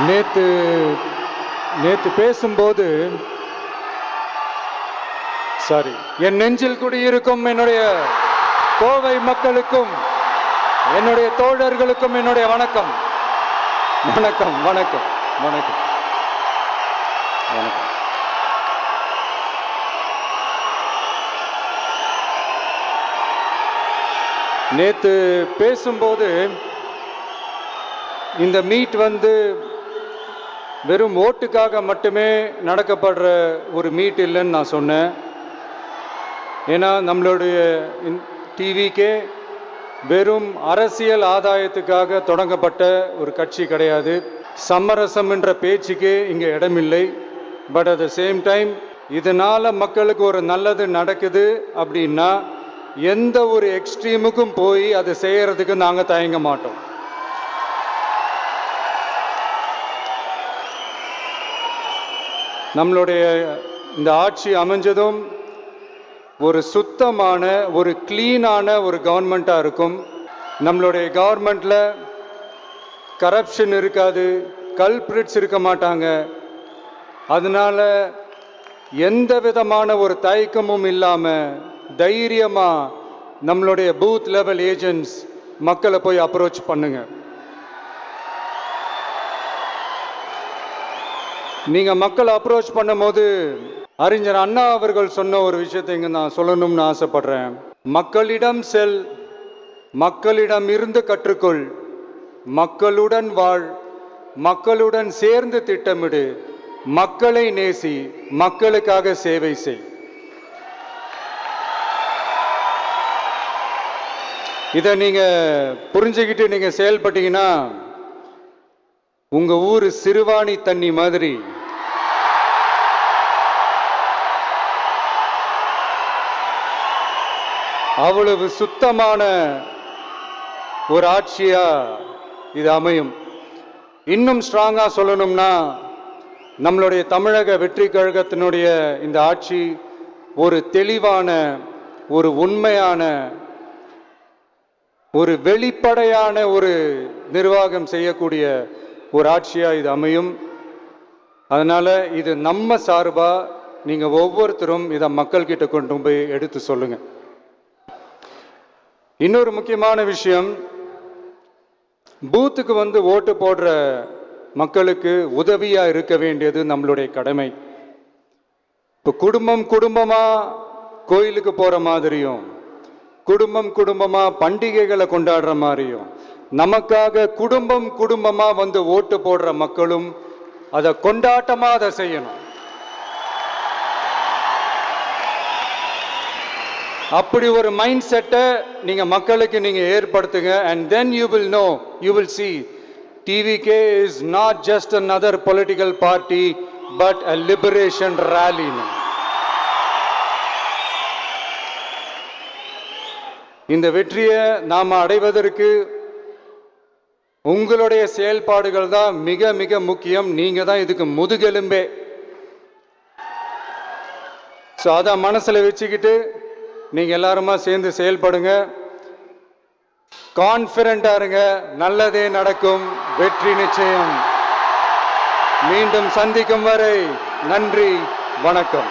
நேத்து நேத்து பேசும்போது என் நெஞ்சில் குடியிருக்கும் என்னுடைய கோவை மக்களுக்கும் என்னுடைய தோழர்களுக்கும் என்னுடைய வணக்கம் வணக்கம் வணக்கம் வணக்கம் வணக்கம். நேத்து பேசும்போது இந்த மீட் வெறும் ஓட்டுக்காக மட்டுமே நடக்கப்படுற ஒரு மீட் இல்லைன்னு நான் சொன்னேன். ஏன்னா நம்மளுடைய டிவிக்கே வெறும் அரசியல் ஆதாயத்துக்காக தொடங்கப்பட்ட ஒரு கட்சி கிடையாது. சமரசம் என்ற பேச்சுக்கே இங்கே இடமில்லை. But at the same time இதனால் மக்களுக்கு ஒரு நல்லது நடக்குது அப்படின்னா எந்த ஒரு எக்ஸ்ட்ரீமுக்கும் போய் அதை செய்யறதுக்கு நாங்கள் தயங்க மாட்டோம். நம்மளுடைய இந்த ஆட்சி அமைஞ்சதும் ஒரு சுத்தமான ஒரு கிளீனான ஒரு கவர்மெண்ட்டாக இருக்கும். நம்மளுடைய கவர்மெண்ட்டில் கரப்ஷன் இருக்காது, கல்பிரிட்ஸ் இருக்க மாட்டாங்க. அதனால எந்த விதமான ஒரு தயக்கமும் இல்லாமல் தைரியமாக நம்மளுடைய பூத் லெவல் ஏஜென்ட்ஸ் மக்களை போய் அப்ரோச் பண்ணுங்க. நீங்கள் மக்களை அப்ரோச் பண்ணும்போது அறிஞர் அண்ணா அவர்கள் சொன்ன ஒரு விஷயத்தை இங்கே நான் சொல்லணும்னு ஆசைப்படுறேன். மக்களிடம் செல், மக்களிடம் இருந்து கற்றுக்கொள், மக்களுடன் வாழ், மக்களுடன் சேர்ந்து திட்டமிடு, மக்களை நேசி, மக்களுக்காக சேவை செய். இதை நீங்கள் புரிஞ்சுக்கிட்டு நீங்கள் செயல்பட்டீங்கன்னா உங்கள் ஊர் சிறுவாணி தண்ணி மாதிரி அவ்வளவு சுத்தமான ஒரு ஆட்சியா இது அமையும். இன்னும் ஸ்ட்ராங்கா சொல்லணும்னா நம்மளுடைய தமிழக வெற்றி கழகத்தினுடைய இந்த ஆட்சி ஒரு தெளிவான, ஒரு உண்மையான, ஒரு வெளிப்படையான ஒரு நிர்வாகம் செய்யக்கூடிய ஒரு ஆட்சியா இது அமையும். அதனால இது நம்ம சார்பா நீங்க ஒவ்வொருத்தரும் இதை மக்கள்கிட்ட கொண்டு போய் எடுத்து சொல்லுங்க. இன்னொரு முக்கியமான விஷயம், பூத்துக்கு ஓட்டு போடுற மக்களுக்கு உதவியா இருக்க வேண்டியது நம்மளுடைய கடமை. இப்போ குடும்பமா கோயிலுக்கு போற மாதிரியும், குடும்பமா பண்டிகைகளை கொண்டாடுற மாதிரியும், நமக்காக குடும்பமா ஓட்டு போடுற மக்களும் அதை கொண்டாட்டமா அதை செய்யணும். அப்படி ஒரு மைண்ட் செட்டை நீங்க மக்களுக்கு நீங்க ஏற்படுத்துங்க. and then you will know, you will see TVK is not just another political party but a liberation rally. இந்த வெற்றியை நாம அடைவதற்கு உங்களுடைய செயல்பாடுகள் தான் மிக மிக முக்கியம். நீங்க தான் இதுக்கு முதுகெலும்பே. ஸோ அதை மனசுல வச்சுக்கிட்டு நீங்க எல்லாருமா சேர்ந்து செயல்படுங்க. கான்ஃபிடென்ட்டா இருங்க, நல்லதே நடக்கும், வெற்றி நிச்சயம். மீண்டும் சந்திக்கும் வரை நன்றி, வணக்கம்.